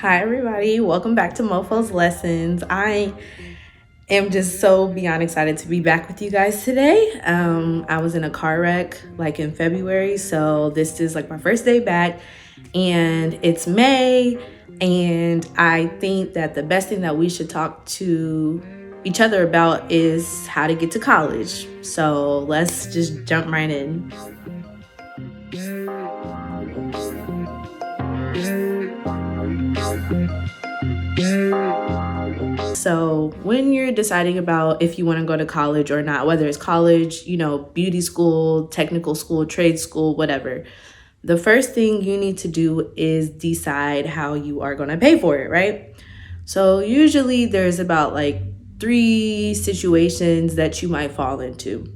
Hi, everybody. Welcome back to Mofo'S Lessons. I am just so beyond excited to be back with you guys today. I was in a car wreck like in February, so this is like my first day back, and it's May. And I think that the best thing that we should talk to each other about is how to get to college. So let's just jump right in. So when you're deciding about if you want to go to college or not, whether it's college, beauty school, technical school, trade school, whatever, the first thing you need to do is decide how you are going to pay for it, right? So usually there's about like 3 situations that you might fall into.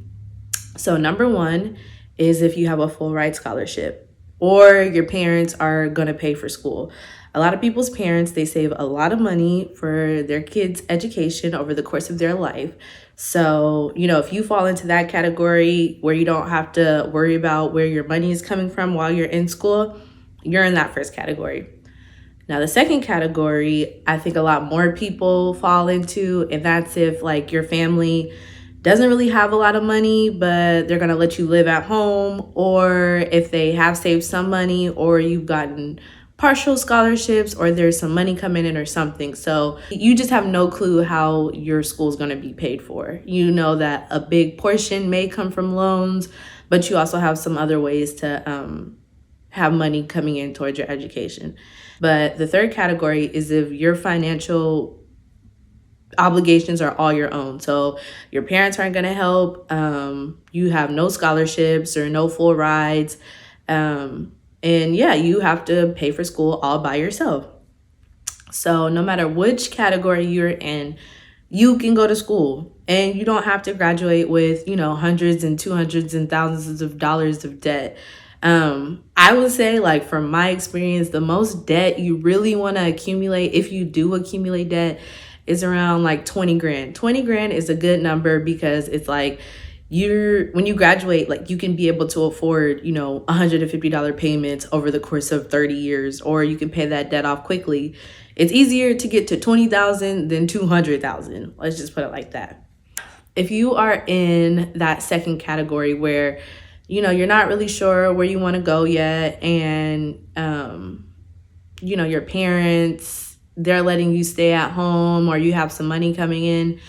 So number one is if you have a full ride scholarship or your parents are going to pay for school. A lot of people's parents, they save a lot of money for their kids' education over the course of their life. So, if you fall into that category where you don't have to worry about where your money is coming from while you're in school, you're in that first category. Now, the second category, I think a lot more people fall into, and that's if like your family doesn't really have a lot of money, but they're going to let you live at home, or if they have saved some money, or you've gotten partial scholarships, or there's some money coming in or something. So you just have no clue how your school is going to be paid for. You know that a big portion may come from loans, but you also have some other ways to have money coming in towards your education. But the third category is if your financial obligations are all your own. So your parents aren't going to help. You have no scholarships or no full rides. And yeah, you have to pay for school all by yourself. So no matter which category you're in, you can go to school and you don't have to graduate with, hundreds and 200s and thousands of dollars of debt. I would say, like, from my experience, the most debt you really want to accumulate, if you do accumulate debt, is around like 20 grand. 20 grand is a good number because it's like when you graduate, like you can be able to afford, $150 payments over the course of 30 years, or you can pay that debt off quickly. It's easier to get to 20,000 than 200,000. Let's just put it like that. If you are in that second category where, you're not really sure where you want to go yet, and, your parents, they're letting you stay at home, or you have some money coming in,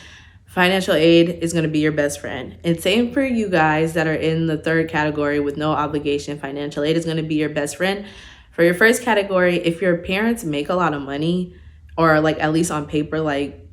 financial aid is going to be your best friend. And same for you guys that are in the third category with no obligation. Financial aid is going to be your best friend. For your first category, if your parents make a lot of money, or like at least on paper, like,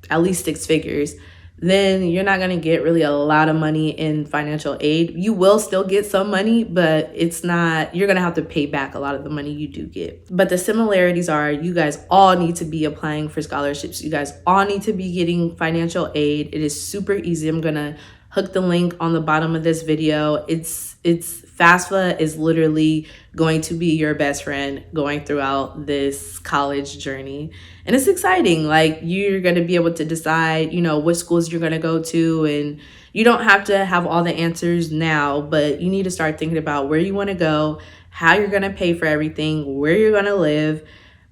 at least 6 figures, then you're not going to get really a lot of money in financial aid. You will still get some money, but you're going to have to pay back a lot of the money you do get. But the similarities are you guys all need to be applying for scholarships. You guys all need to be getting financial aid. It is super easy. I'm going to hook the link on the bottom of this video. It's FAFSA is literally going to be your best friend going throughout this college journey. And it's exciting. Like, you're going to be able to decide, what schools you're going to go to. And you don't have to have all the answers now, but you need to start thinking about where you want to go, how you're going to pay for everything, where you're going to live,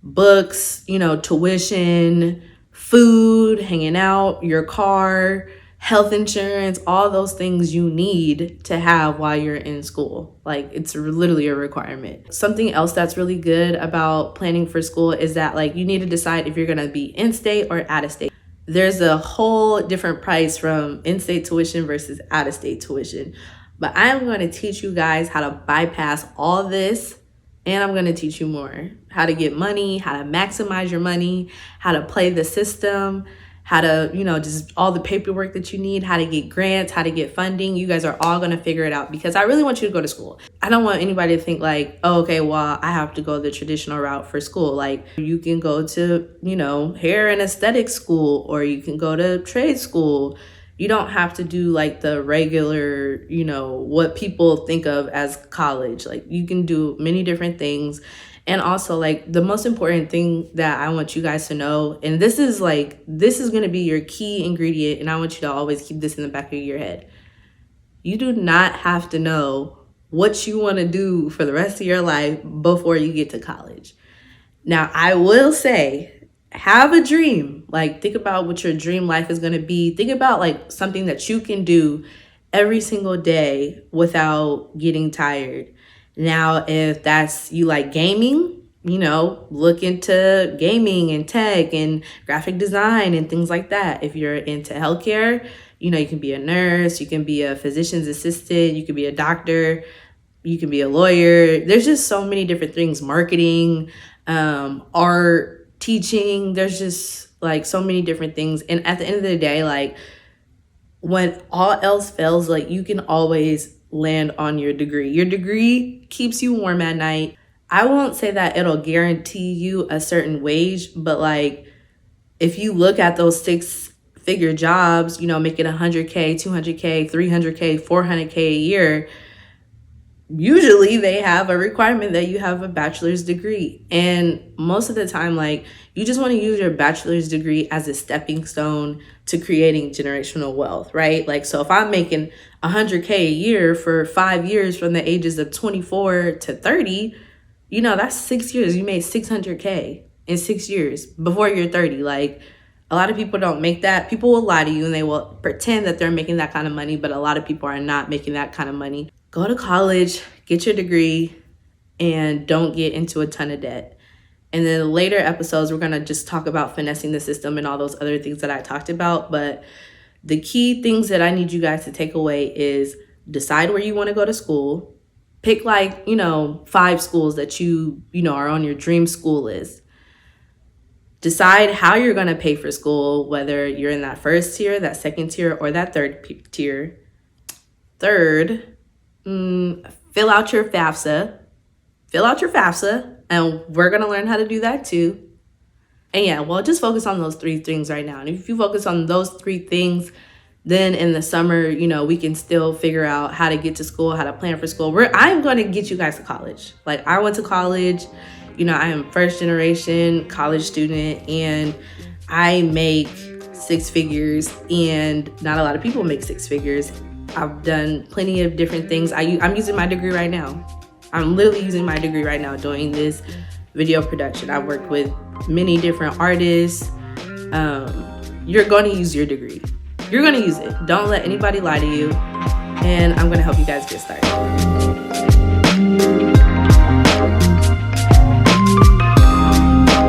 books, tuition, food, hanging out, your car, health insurance, all those things you need to have while you're in school. Like, it's literally a requirement. Something else that's really good about planning for school is that, like, you need to decide if you're going to be in-state or out-of-state. There's a whole different price from in-state tuition versus out-of-state tuition. But I'm going to teach you guys how to bypass all this, and I'm going to teach you more. How to get money, how to maximize your money, how to play the system, how to, just all the paperwork that you need, how to get grants, how to get funding. You guys are all going to figure it out because I really want you to go to school. I don't want anybody to think like, oh, okay, well, I have to go the traditional route for school. Like, you can go to, hair and aesthetic school, or you can go to trade school. You don't have to do like the regular, what people think of as college. Like, you can do many different things. And also, like, the most important thing that I want you guys to know, and this is going to be your key ingredient, and I want you to always keep this in the back of your head. You do not have to know what you want to do for the rest of your life before you get to college. Now, I will say, have a dream. Like, think about what your dream life is going to be. Think about like something that you can do every single day without getting tired. Now, if that's you like gaming, look into gaming and tech and graphic design and things like that. If you're into healthcare, you can be a nurse, you can be a physician's assistant, you can be a doctor, you can be a lawyer. There's just so many different things, marketing, art, teaching. There's just like so many different things. And at the end of the day, like when all else fails, like you can always land on your degree. Your degree keeps you warm at night. I won't say that it'll guarantee you a certain wage, but like if you look at those 6-figure jobs, making 100K, 200K, 300K, 400K a year, usually they have a requirement that you have a bachelor's degree. And most of the time, like, you just want to use your bachelor's degree as a stepping stone to creating generational wealth, right? Like, so if I'm making 100K a year for 5 years from the ages of 24 to 30, that's 6 years. You made 600K in 6 years before you're 30. Like, a lot of people don't make that. People will lie to you and they will pretend that they're making that kind of money, but a lot of people are not making that kind of money. Go to college, get your degree, and don't get into a ton of debt. And then later episodes, we're going to just talk about finessing the system and all those other things that I talked about. But the key things that I need you guys to take away is decide where you want to go to school. Pick 5 schools that you are on your dream school list. Decide how you're going to pay for school, whether you're in that first tier, that second tier, or that third tier. Third, fill out your FAFSA. And we're going to learn how to do that too. And yeah, well, just focus on those 3 things right now. And if you focus on those 3 things, then in the summer, we can still figure out how to get to school, how to plan for school. I'm going to get you guys to college. Like, I went to college. I am first generation college student, and I make 6 figures, and not a lot of people make 6 figures. I've done plenty of different things. I'm using my degree right now. I'm literally using my degree right now doing this video production. I work with many different artists. You're going to use your degree. You're going to use it. Don't let anybody lie to you. And I'm going to help you guys get started.